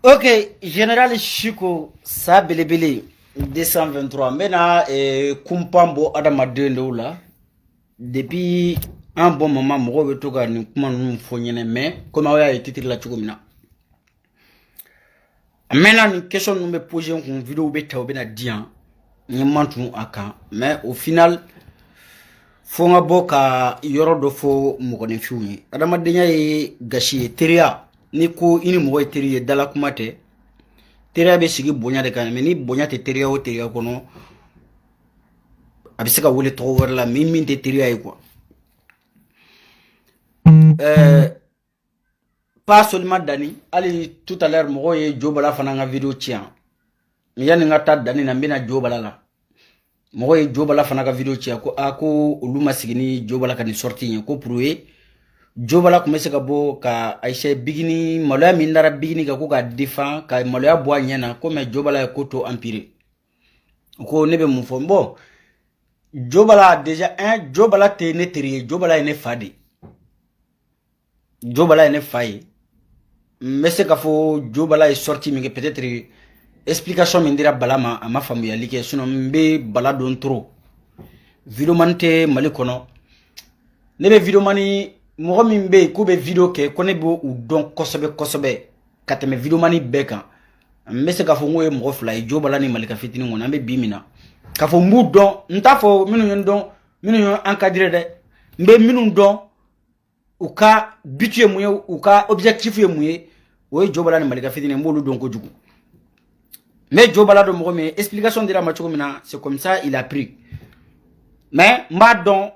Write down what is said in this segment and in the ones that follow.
Ok, Général Chico, ça belebele 223. Maintenant, Kumpambo Adamaden là. Depuis un bon moment, je vais tout garder comment nous faisons, mais comme on a été titré la choukomina. Maintenant, une question nous me posons une vidéo bête au Benadia, nous mentons à quand, mais au final, faut nga boka yoro do fo mo ne fiuni. Adamaden est gâché, teria, ni ko ini mo teria dala kumate. Teria be sigi bonya de kan mais ni bonya te teria o teria kono abisika wole to wor la min te teria yi quoi pas seulement Dani ali tout à l'heure mo ye jobala fana nga vidéo tien yani nga ta Dani na mbina jobala la mo ye jobala fana ga vidéo tien ko ako uluma sigini jobala kan sorti ko prouver jobala kuma se ka bo ka Aisha bigini maloya min dara bigini ka ko ka défend ka maloya bo nyana ko me jobala ko to empire ko nebe mu fo bon jobala déjà un jobala te ne teri jobala ene fadi jobala ene faye mais c'est ka fo jobala est sorti mais peut-être explication min dira balama ama famu ya like sinon mbe bala don trop vidéo mante mali kono nebe vidéo mani mɔgɔ min bɛ yen k'u bɛ video kɛ ko ne b'o u dɔn kosɛbɛ kosɛbɛ ka tɛmɛ video mani bɛɛ kan n bɛ se k'a fɔ n ko ye mɔgɔ fila ye Jobala ni Malika fitinin kɔnɔ an bɛ bi min na k'a fɔ n b'u dɔn n t'a fɔ minnu ye n dɔn minnu ye encadré dɛ n bɛ minnu dɔn u ka but ye mun ye u ka objectif ye mun ye o ye Jobala ni Malika fitinin n b'olu dɔn kojugu mais Jobala dɔn mɔgɔ min ye explication dira ma cogo min na c'est comme ça il a pris mais n b'a dɔn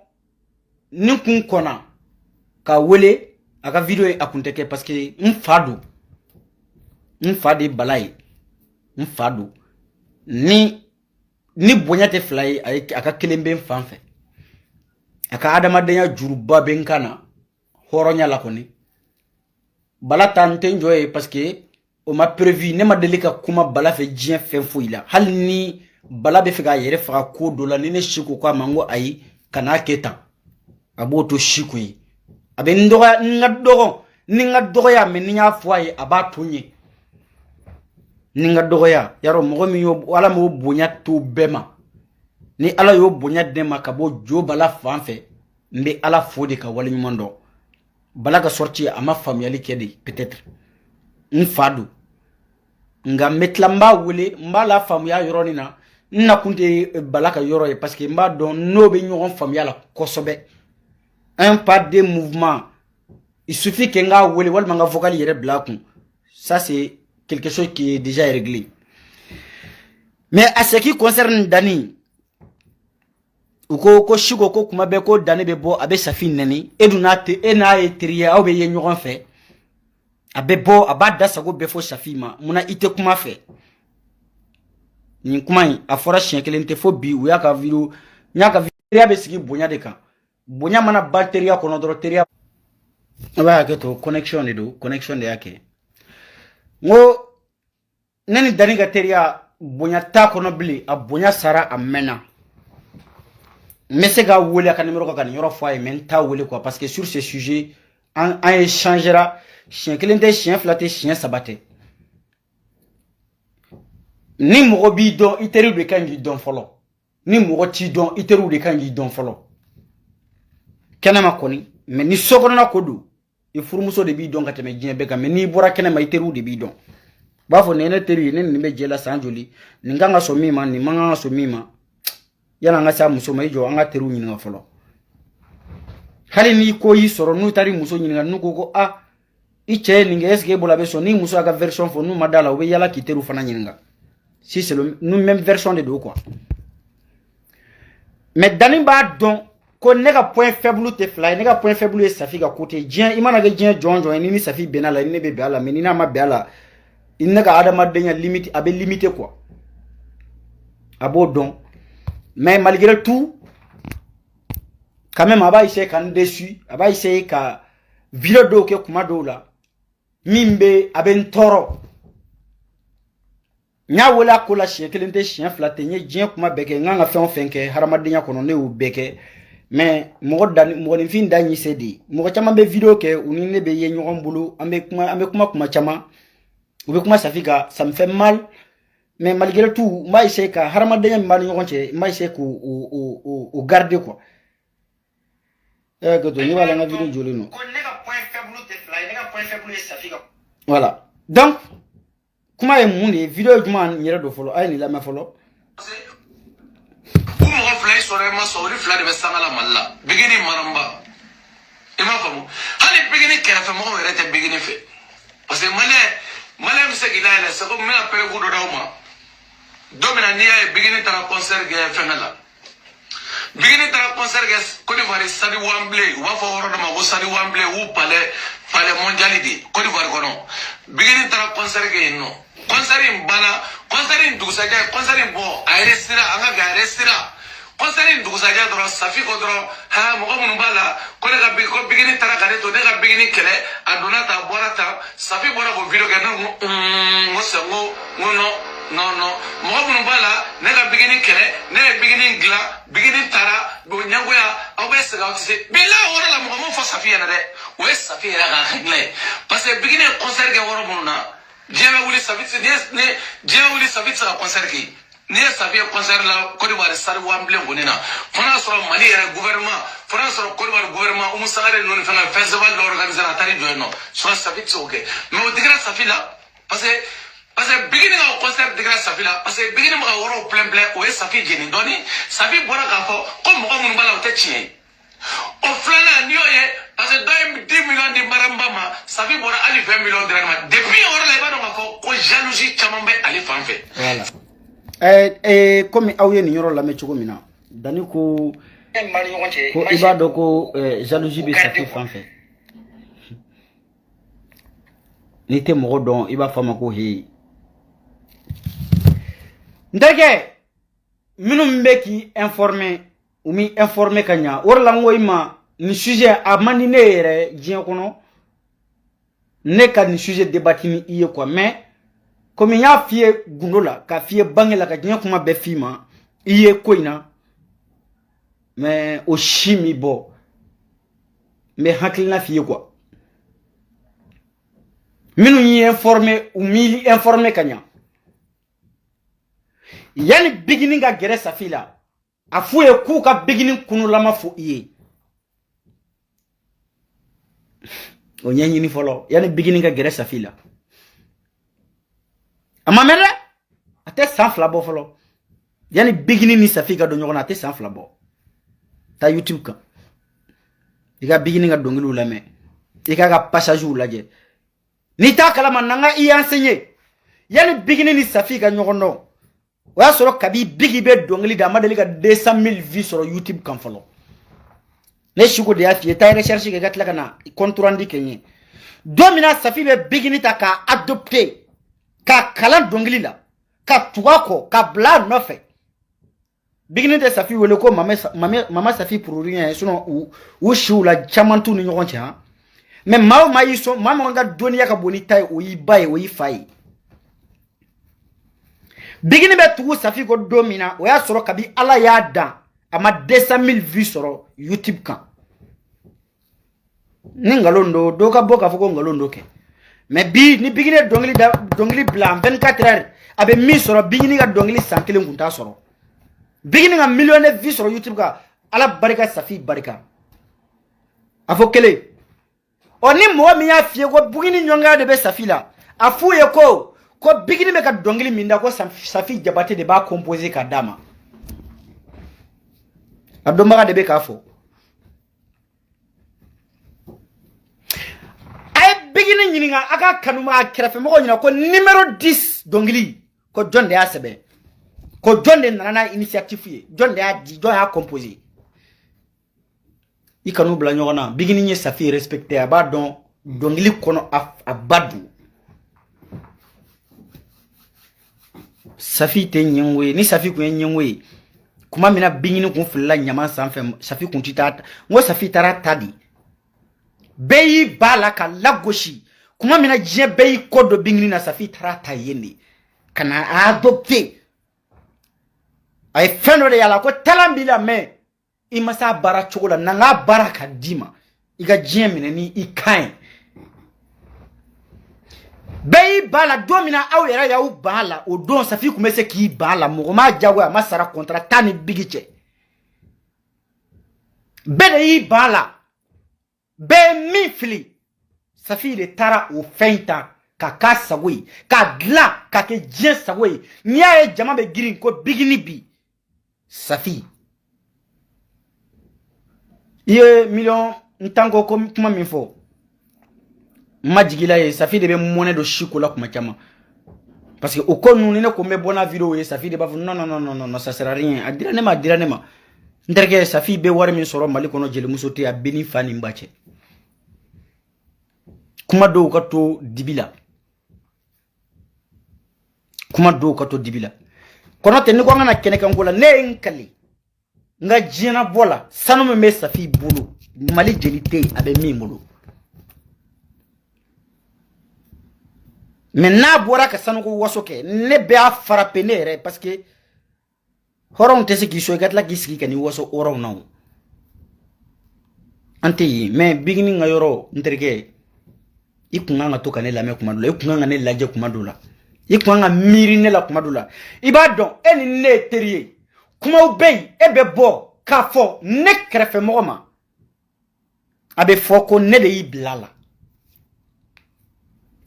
ni kun kɔnna ka wele aka video a kunteke parce que mfado balai mfado ni bonya te fly aka kelembe mfanfe aka adamadenya juruba benkana horonya la koni bala tante njoy parce que o ma prévu ne ma delika kuma bala fe jien fe foila hal ni bala be fega yere fa ko dola ni ne shiko kwa mango ayi kana keta aboto shiko yi abe ndoga ninga dogo ya me ninya foye aba tonye ninga dogo ya yaro mogo mi yo wala mo bonya to bema ni ala yo bonya dema ka bo Jobala fanfe mbe ala fodi ka wala nyumondo bala ka sorti ama family kedi peut-être mfadu nga metlamba wule mbala famu ya yoro nina na kunte bala ka yoro parce que mba don no be nyon famu ya la kosobe un pas de mouvement. Il suffit qu'un gars ou le manga vocal y black. Ça c'est quelque chose qui est déjà réglé. Mais à ce qui concerne Dani, ou ko shigo ko kuma be ko Dani be bo abe safi nani edunate ena etria obe yenyon fait. Abe bo abada sago be fo safi ma muna ite kuma fait. Ni kuma a fora chien kelente fo bi ou ya ka video nyaka video be sigi bonya de kan. Bonya mana batteria kono dro teria aba keto connection de yake ngo nani Dani ga teria bonya ta kono bili a bonya sara amena mesega wole ka numéro ka nyoro foye men ta wole quoi parce que sur ce sujet on échangera chien kelente chien flaté chien sabaté ni mo bi don iteru de kangi don folo ni mo ti don iteru de kangi don folo kenema koni mais ni sogona kodu e furmuso de bi don ka teme jien beka mais ni bora kenema iteru de bi don bafo nene teri ni be jela sanjoli ni nganga so mima ni manga so mima yana nga sa muso mai jo anga teru ni nga folo hali ni ko yi soro nu tari muso ni nga nuko ko a iche ni nga eske bola be so ni muso aga version fo nu madala o be yala ki teru fana nyinga si c'est le nous même version de do quoi mais Dani ba don ko nega point faible te fly nega point faible e safi ga côté dien imana ga dien jonjo ni safi benala ni be ala mais ni na ma be ala inega Adamadenya limite abe limité quoi abo don mais malgré tout quand même aba essayer kan dessus aba essayer ka vidéo do ke kuma do la mimbe abe ntoro nya wala ko la chien kelente chien flaté nye dien kuma beke nganga fenke Haramadenya kono ne u beke mais mo ni fin dani cedi mo chama be vidéo ke unine be ye nyon bulu ambe kuma chama Ou bien comment ça me fait mal. Mais malgré tout, moi, je sais que Haramadenya Mbani Yonche, moi, je sais qu'au garder quoi. Voilà. Donc, comment est mon vidéo du man, il y a de follow, il a ma follow. Pour moi, fly sur un masso, le fly de Sangala Malla, beginning Maramba. Et ma femme, allez, beginning qui a fait mon hérité beginning fait. Parce que Malais, c'est qu'il a, c'est comme un peu de Roma. Domina Nia, beginning à la concert qui est fait là. Beginning à la concert qui est Côte d'Ivoire, Sadi Wamblé, ou à favor de ma Sadi Wamblé, ou palais mondialité, Côte d'Ivoire, beginning à la concert qui est non. Concert in Bana, concert in Dusaja, concert in Bo, Aresira, Anga Aresira. Concert in Dusaja, Safi Kodro, Ha, Mohamumbala, Kolega beginning Tarakareto, Nega beginning Kele, Adonata, Borata, Safi Borabo video Gano, Mosango, no. Mohamumbala, Nega beginning Kele, Nega beginning Gla, beginning Tara, Bunyanguya, Obes, Bila, Ora, Mohamu for Safi and West Safi, parce que beginning concert Gawarona. Dieu voulait savoir ça concert qui ni savait concert la Côte d'Ivoire sar wamble ngonina fana soro Mali era gouvernement fana soro Côte d'Ivoire gouvernement umusagare non fana festival l'organisateur tari joino so savait ça OK mais au degré ça fait là parce que beginning au concert degré ça fait là parce que beginning ma woro plein ou ça fait geni doni ça fait bona ka fo comme mo mun bala o tchie o flana nioye parce que 10 millions de marambama ça fait bon aller 20 millions de dirhams depuis on les va donc ko jalousie chamambe aller fanfe voilà comme awye ni yoro la me choko mina dani ko ibado ko jalousie be ça fait fanfe ni te mo don iba fama ko he ndege minum mbeki informer ou mi informer kanya orla ngoyma ni sujet a manine yere dien kono ne ka ni sujet débattre ni iye quoi mais comme ya fie gunola ka fie bangela ka dien kuma be fima iye koina mais o chimi bo mais haklina fie quoi minu yi informer ou mili informer kanya yani beginning ga gere safila afuye ku ka beginning kunu lama fo iye o nyanyi ni folo yani beginning ga gere safila amamere ate sans flabo folo yani beginning ni safika do nyona ate sans flabo ta YouTube ka iga beginning ga dongilu lame iga ga passage ulaje ni ta kala mananga i enseigner yani beginning ni safika nyono wa soro kabi bigi be dongli da madeli ga 200,000 vues sur YouTube kan folo ne shugo de afi ta recherche ga gatla kana contrôle kenye domina safi be bigi ni ta ka adopter ka kala dongli la ka tuako ka bla nofe bigi ni de safi wele ko mama safi pour rien sinon ou shula chamantu ni ngonche ha mais ma yiso mama nga doniya ka boni tay o yi baye o yi fayi bigini be tugu safi ko domina o ya soro kabi ala ya dan ama 200,000 vues sur YouTube kan ni ngalondo do ka boka foko ngalondo ke mais bi ni bigini dongli blanc 24 heures abe mi soro bigini ga dongli 100 kunta soro bigini ga million de vues sur YouTube ka ala barika safi barika afokele oni mo mi ya fie ko bugini nyonga de be safi la afuye ko bigini me ka dongili minda ko safi jabate de ba composer ka dama adomba de be ka fo ay bigini nyininga aka kanuma krefe mo nyina ko numéro 10 dongili ko jonde ya sebe ko jonde nana initiative ye jonde ya di don ya composer ikanu bla nyona bigini nyi safi respecter aba don dongili kono abadu safi te nyengwe ni safi ku nyengwe kuma mina bingini ku filla nyama sanfe safi ku titata ngo safi tara tadi beyi bala ka lagoshi kuma mina je beyi kodo bingini na safi tara tayeni kana adopte ay feno de yala ko talambila me imasa bara chokola nanga baraka dima iga jemine ni ikain Bɛɛ ba la don min na aw yɛrɛ y'aw ban la o don Safi kun bɛ se k'i ban la mɔgɔ ma jagoya a ma sara contrat ta ni Bigi cɛ bɛɛ de y'i ban la bɛɛ min fili Safi de taara o fɛn ta ka k'a sago ye ka dilan ka kɛ diɲɛ sago ye n'i y'a ye jama bɛ girin ko Bigi ni bi Safi i ye million n tan ko kuma min fɔ ma jigila ye Safi de bɛ mɔnɛ do siko la kuma caman parce que o ko ninnu ni ne ko n bɛ bɔ n'a vidéo ye Safi de b'a fɔ non ça sert à rien a dira ne ma n terikɛ Safi bɛ wari min sɔrɔ Mali kɔnɔ jelimuso tɛ a bɛ ni fa ni ba cɛ kuma dɔw ka to dibi la kɔnɔ tɛ ni ko an kana kɛnɛkan ko la ne ye n kale n ka diɲɛna bɔ la sanu min bɛ Safi bolo Mali jeli tɛ yen a bɛ min bolo mais n'a bɔra ka sanuko waso kɛ ne bɛ a frappé ne yɛrɛ parce que hɔrɔnw tɛ se k'i so i ka tila k'i sigi ka n'i waso hɔrɔnw na an tɛ yen mais Bigi ni ka yɔrɔ n terikɛ i kun kan ka to ka ne lamɛn kuma dɔ la i kun kan ka ne lajɛ kuma dɔ la i kun kan ka miiri ne la kuma dɔ la i b'a dɔn e ni ne ye teri ye kumaw bɛ yen e bɛ bɔ k'a fɔ ne kɛrɛfɛ mɔgɔ ma a bɛ fɔ ko ne de y'i bila la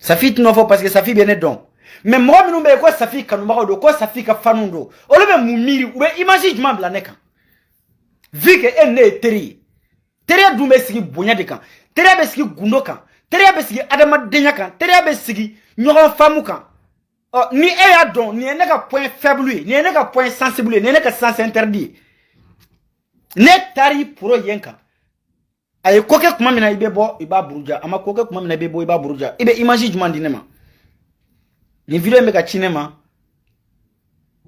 Safi tɛn'a fɔ parce que Safi bɛ ne dɔn mais mɔgɔ minnu bɛ yen ko Safi kanubagaw don ko Safi ka fanu don olu bɛ mun miiri u bɛ image jumɛn bila ne kan vu que e ni ne ye teri ye teriya dun bɛ sigi bonya de kan teriya bɛ sigi gundo kan teriya bɛ sigi adamadenya kan teriya bɛ sigi ɲɔgɔn faamu kan ni e y'a dɔn nin ye ne ka point faible ye nin ye ne ka point sensible ye nin ye ne ka sens interdit ye ne taari pro yen kan a ye ko kɛ kuma min na i bɛ bɔ i b'a buruja a ma ko kɛ kuma min na i bɛ bɔ i b'a buruja i bɛ image jumɛn di ne ma nin video in bɛ ka ci ne ma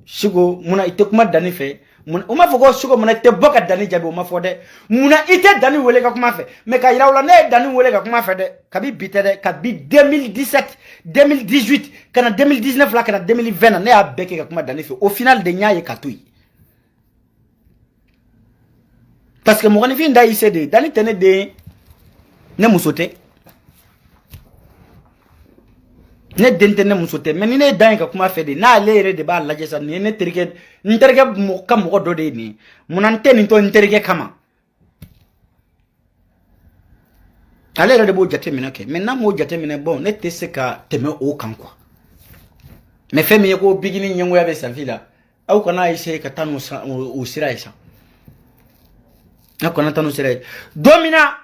Siko munna i tɛ kuma Dani fɛ o ma fɔ ko Siko munna i tɛ bɔ ka Dani jaabi o ma fɔ dɛ munna i tɛ Dani wele ka kuma fɛ mais ka yira u la ne ye Dani wele ka kuma fɛ dɛ kabi bi tɛ dɛ kabi 2017 2018 ka na 2019 la ka na 2020 na ne y'a bɛɛ kɛ ka kuma Dani fɛ au final de n y'a ye ka to yen parce que mɔgɔninfin da y'i se de Dani tɛ ne den ne muso tɛ ne den tɛ ne muso tɛ mais ni ne ye dan ye ka kuma fɛ de n'ale yɛrɛ de b'a lajɛ sa nin ye ne terikɛ n terikɛ ka mɔgɔ dɔ de ye nin ye munna n tɛ nin to n terikɛ kama ale yɛrɛ de b'o jateminɛ kɛ mais n'a m'o jateminɛ bon ne tɛ se ka tɛmɛ o kan quoi mais fɛn min ye ko Bigi ni ɲɛngoya bɛ Safi la aw kana essayer ka taa n'o sira ye sa aw kana taa n'o sira ye don min na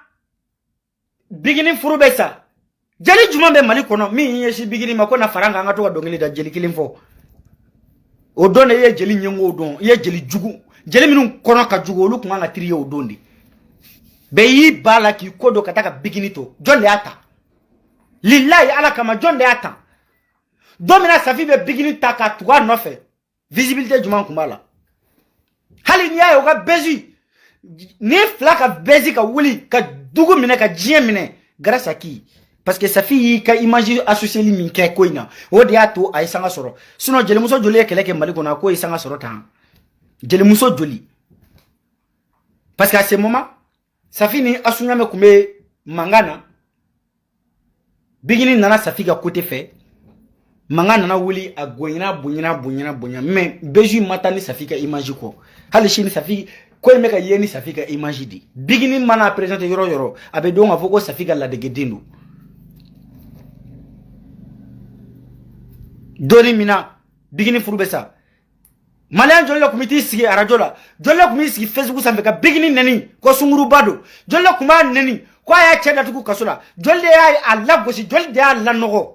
Bigi ni furu bɛ sa jeli juma bɛ Mali kɔnɔ min ye si Bigi ni ma ko na fara an ka to ka dɔnkili da jeli kelen fɔ o don de ye jeli ɲɛngo don i ye jeli jugu jeli minnu kɔnɔ ka jugu olu kun kan ka tiri ye o don de bɛɛ y'i ba la k'i ko don ka taa ka Bigi ni to jɔn de y'a ta lillahi ala kama jɔn de y'a ta don min na Safi bɛ Bigi ni ta ka tugu a nɔfɛ visibilité jumɛn kun b'a la hali n'i y'a ye o ka bezi ni fila ka bezi ka wuli ka dugu minɛ ka diɲɛ minɛ grâce à qui parce que Safi y'i ka image associé min kɛ ko in na o de y'a to a ye sanga sɔrɔ sinon jelimuso joli ye kɛlɛ kɛ Mali kɔnɔ a ko ye sanga sɔrɔ tan jelimuso joli parce que à ce moment Safi ni Asu Ɲame kun bɛ mankan na Bigi ni nana Safi ka côté fɛ mankan nana wuli a bonya mais Beju ma taa ni Safi ka image kɔ hali sini Safi ko in bɛ ka ye ni Safi ka image di Bigi ni mana présenter yɔrɔ yɔrɔ a bɛ dɔn k'a fɔ ko Safi ka ladegeden don doni mina Bigi ni furu bɛ sa Malien joli la kun bɛ t'i sigi radio la joli la kun b'i sigi Facebook sanfɛ ka Bigi ni nɛni ko sunguruba don joli la kun b'a nɛni ko a y'a cɛ datugu kaso la joli de y'a lagosi joli de y'a lanɔgɔ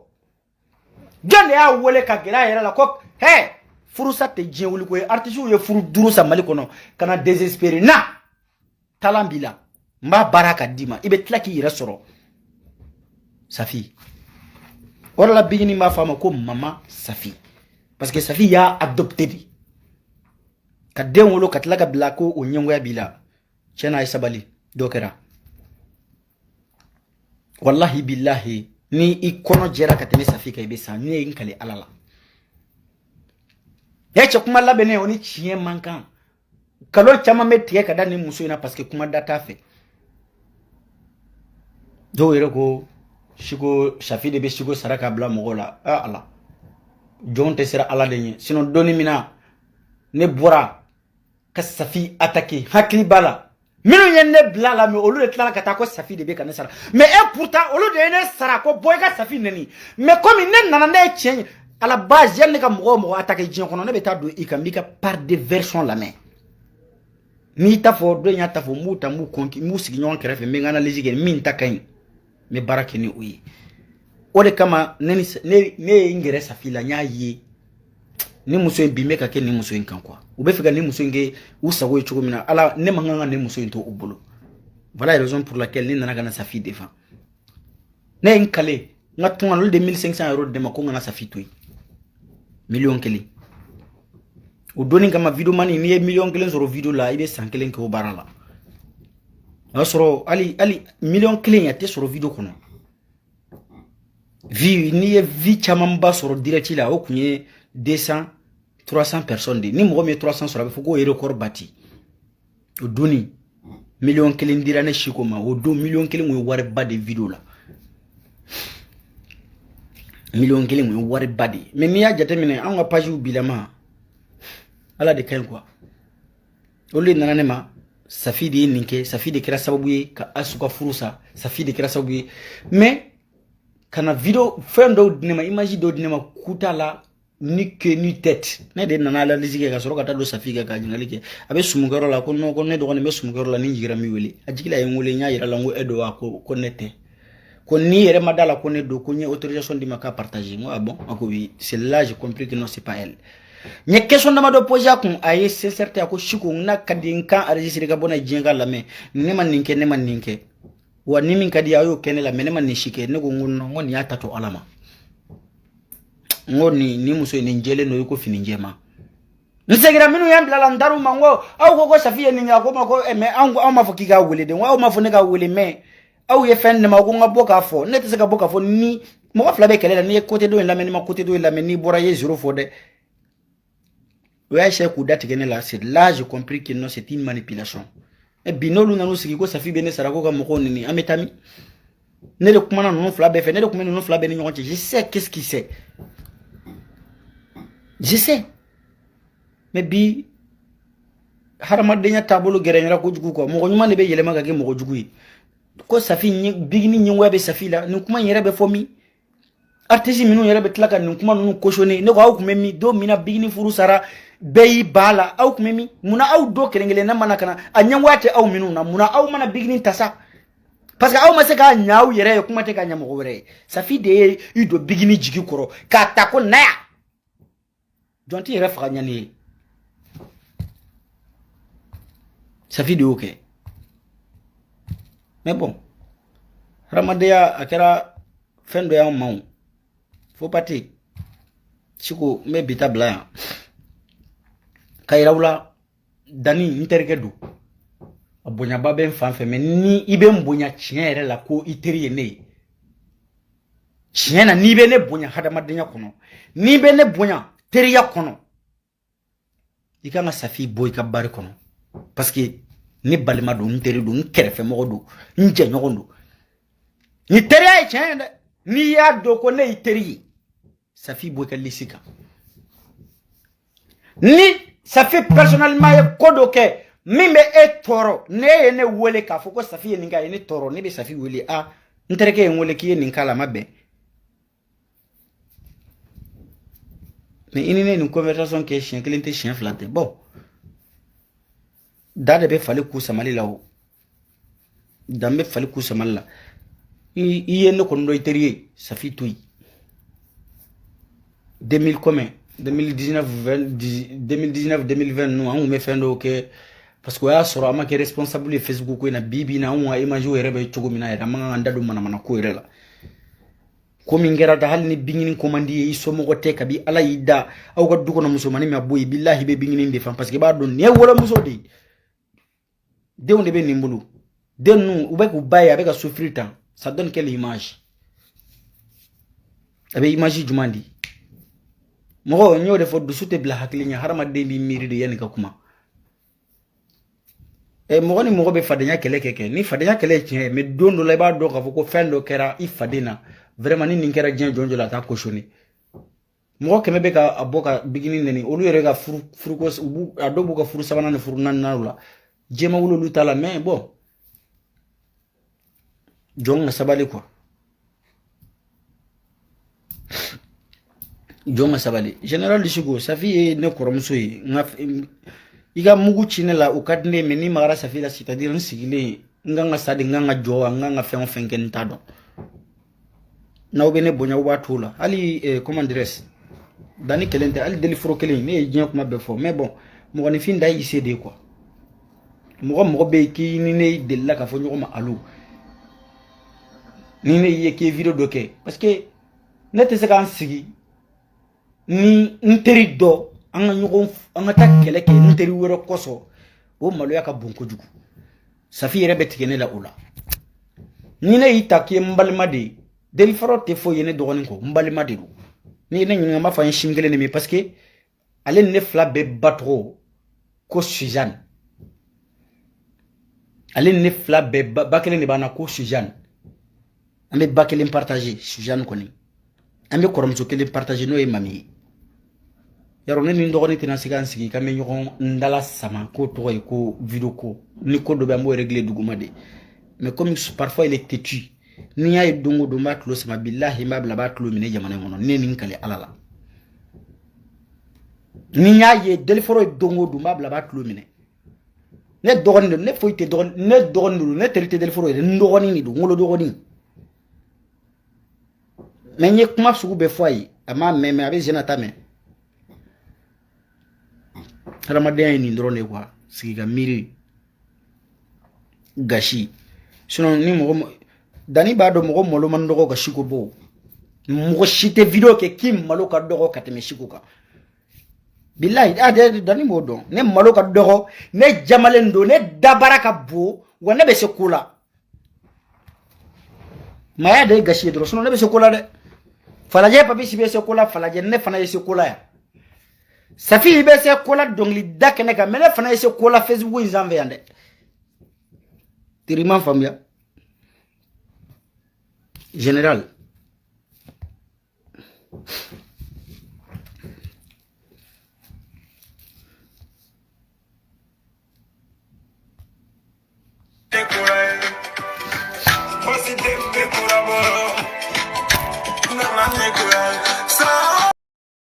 jɔn de y'a wele ka gɛrɛ a yɛrɛ la ko hɛ furusa tɛ diɲɛ wuli ko ye artistes ye furu 5 sa Mali kɔnɔ ka na désespérer na talent b'i la n b'a baara ka d'i ma i bɛ tila k'i yɛrɛ sɔrɔ Safi o de la Bigi ni b'a fɔ a ma ko Mama Safi parce que Safi y'a adopté de ka den wolo ka tila ka bila ko o ɲɛngoya b'i la tiɲɛ na a ye sabali dɔ kɛra wallahi billahi ni i kɔnɔ jɛra ka tɛmɛ Safi kan i bɛ sa ne ye n kale ala la ya cɛ kuma labɛnnen o ni tiɲɛ man kan kalon caman bɛ tigɛ ka da ni muso in na parce que kuma da t'a fɛ dɔw yɛrɛ ko Shiko Safi de be shiko saraka bla mogola ala jonte sera ala de sinon doni mina ne bora ka Safi attaquer hakli bala minu yenne bla la me olu de tla ka ta ko Safi de be ka ne sara mais et pourtant olu de ne sara ko boy ka Safi neni mais comme ne nana ne tien à la base yenne ka mogo attaquer jien kono ne be ta do ikambika par des versions la main ni ta fo do nya ta fo muta mu konki mu sigi nyon kerefe me ngana lejige min takai me barake ni uyi ode kama ne ingere Safi la nya yi ni muso bi me ka ke ni muso kan kwa ube fika ni muso nge usago ichugo mina ala ne manganga ni muso into ubulu voilà la raison pour laquelle ni nana kana Safi défend ne nkale ngatunga lol de 1500 € de makonga na Safi toy million kele o doni kama video mani ni million kelen soro video la ibe 100 kelen ko barala asoro ali million kelen ya te soro video kono vi ni vi chamamba soro direct la o kunye 200 300 personnes de ni mo me 300 soro foko record bati o doni million kelen dira ne shikoma o do million kelen wo ware ba de video la million kelen wo ware ba de mais ni ya jate mine an ga page u bilama ala de kain quoi ole nana ne ma Safi de ninke Safi de kira sababu ye ka asuka furusa Safi de kira sababu ye mais kana video fendo dinema image do dinema kutala ni ke ni tête ne de nana la lizike ka soro ka ta do Safi ka jingalike abe sumugaro la ko no ko ne do ne be sumugaro la ni jigira mi wele ajikila ye ngole nya yira la ngo edo wa ko nete ko ni yere madala ko ne do ko nye autorisation di maka partager moi bon ako oui c'est là je compris que non c'est pas elle nye question dama do poser akun aye c'est certain ko shiku na kadin kan enregistrer ka bona jenga la me ne man ninke wa ni min kadi ayo kene la me ne man ni shike ne go ngono ngoni ya tato alama ngoni ni muso ni njele no yuko fini njema nsegira minu yambla la ndaru mango au ko Safi ni ngako mako me angu au mafuki ga wele de wa mafu ne ga wele me au ye fen ne mako ngaboka fo ne tse ga boka fo ni mo wa flabe kele la ni côté do la me ni ma côté do la me ni bora ye zero fo de ouais chez Koudati gene là c'est là je compris que non c'est une manipulation et binolu nanu sigi ko Safi bene sarako ka moko nini ametami ne le kumana non flabe fe ne le kumana non flabe ni nyonche je sais qu'est-ce qui c'est je sais mais bi harama denya tabolo gerenyara ko jugu ko mo nyuma ne be yelema ka ke mo jugu yi ko Safi ni bigini nyongwa be Safi la ni kuma yere be fomi artiste minu yere be tlaka ni kuma nu koshone ne ko aw kumemi do mina bigini furu sara beyi bala aw kumemi muna aw do kelengele na mana kana anyangwate aw minu na muna aw mana bigini tasa parce que aw ma se ka nyaaw yere kuma te ka nyamo wore Safi de yu do bigini jigi koro ka ta ko na jonti yere fa nyani Safi de ok mais bon Ramadeya akera fendo ya mawu faut partir chiko me bita bla kayrawla dani interke du abonya baben fanfe me ni ibe mbonya chiere la ko iteri ne chiena ni be ne bonya hada madenya kono ni be ne bonya teriya kono ikanga Safi boy ka bare kono parce que ni balima do nteri do nkerefe mo do nje nyogondo ni teriya chiena ni ya do ko ne iteri Safi boy ka lisika ni Safi personnellement e kodo ke mimbe e toro ne wole ka foko Safi ninga ni toro ne be Safi wole a ntereke wole ki ni kala mabe mais ini une conversation que chien kelente chien flatte bon dade be fale ku samali lawo dambe fale ku samalla iye ne ko ndo iterie Safi tuy 2000 combien 2019 2020 nous on me fait que parce que ya soro ama ke responsable Facebook ko na bibi na on image o rebe chogo mina ya manga ndadu mana ko irela ko mingera da halni bingini komandi yi somo ko te kabi ala yida aw ga duko na musomani mi aboy billahi be bingini defan parce que ba don ne wala muso de on be nimbulu de nous ou be ko baye avec a souffrir tant ça donne quelle image avec image jumandi mo ñoo defo du sute bla haklinya harama de bi miri de yani ka kuma e mɔgɔ ni mɔgɔ bɛ fadenya kɛlɛ kɛ ni fadenya kɛlɛ tiɲɛ mais don dɔ la i b'a dɔn k'a fɔ ko fɛn dɔ kɛra i faden na vraiment ni nin kɛra diɲɛ jɔn jɔ la a t'a cautionner mɔgɔ kɛmɛ bɛ ka a bɔ ka bigini neni olu yɛrɛ ka furu ko a dɔw b'u ka furu sabanan ni furu naaninan la diɲɛ ma wuli olu ta la mais bon jɔn ka sabali quoi jɔn ka sabali général Disigo Safi ye ne kɔrɔmuso ye i ka mugu ci ne la o ka di ne ye mais ni magara Safi la c'est-à-dire n sigilen n kan ka sa de n kan ka jɔ n kan ka fɛn o fɛn kɛ n t'a dɔn n'aw bɛ ne bonya aw b'a to la hali comment dirais dani kelen tɛ hali deliforo kelen ne ye diɲɛ kuma bɛɛ fɔ mais bon mɔgɔninfin da y'i se de quoi mɔgɔ bɛ yen k'i ni ne delila ka fɔ ɲɔgɔn ma allo ni ne ye k'i ye video dɔ kɛ parce que ne tɛ se k'an sigi ni n teri dɔ an ka taa kɛlɛ kɛ n teri wɛrɛ kɔsɔn o maloya ka bon kojugu Safi yɛrɛ bɛ tigɛ ne la o la ni ne y'i ta k'i ye n balima de ye deliforo tɛ foyi ye ne dɔgɔnin kɔ n balima de don ni ye ne ɲininka n b'a fɔ an ye sini kelen de min parce que ale ni ne fila bɛɛ ba tɔgɔ ko Suzanne ale ni ne fila bɛɛ ba kelen de b'an na ko Suzanne an bɛ ba kelen partager Suzanne kɔni an bɛ kɔrɔmuso kelen partager n'o ye mami ye yarɔ ne ni n dɔgɔnin tɛna se k'an sigi k'an bɛ ɲɔgɔn n dala sama k'o tɔgɔ ye ko video ko ni ko dɔ bɛ an b'o régler duguma de mais comme parfois il est têtu ni y'a ye don o don n b'a tulo sama billahi n b'a bila a b'a tulo minɛ jamana in kɔnɔ ne ni n kale ala la ni y'a ye deliforo ye don o don n b'a bila a b'a tulo minɛ ne dɔgɔnin de don ne foyi tɛ dɔgɔnin ne dɔgɔnin de don ne teri tɛ deliforo ye n dɔgɔnin de don n wolo dɔgɔnin mais n ye kuma sugu bɛɛ fɔ a ye a m'a mɛn mais a bɛ jeune a t'a mɛn hadamadenya ye nin dɔrɔn de quoi sigi ka miiri gasi sinon ni mɔgɔ Dani b'a dɔn mɔgɔ malo man dɔgɔ ka siko bɔ mɔgɔ si tɛ video kɛ k'i malo ka dɔgɔ ka tɛmɛ siko kan billahi Dani b'o dɔn ne malo ka dɔgɔ ne jamalen don ne dabara ka bon wa ne bɛ se ko la maya de ye gasi ye dɔrɔn sinon ne bɛ se ko la dɛ Falajɛ papi si bɛ se ko la Falajɛ ne fana ye se ko la yan Safi bɛ se ko la dɔnkili da kɛnɛ kan mais ne fana ye se ko la Facebook in sanfɛ yan dɛ teri ma faamuya général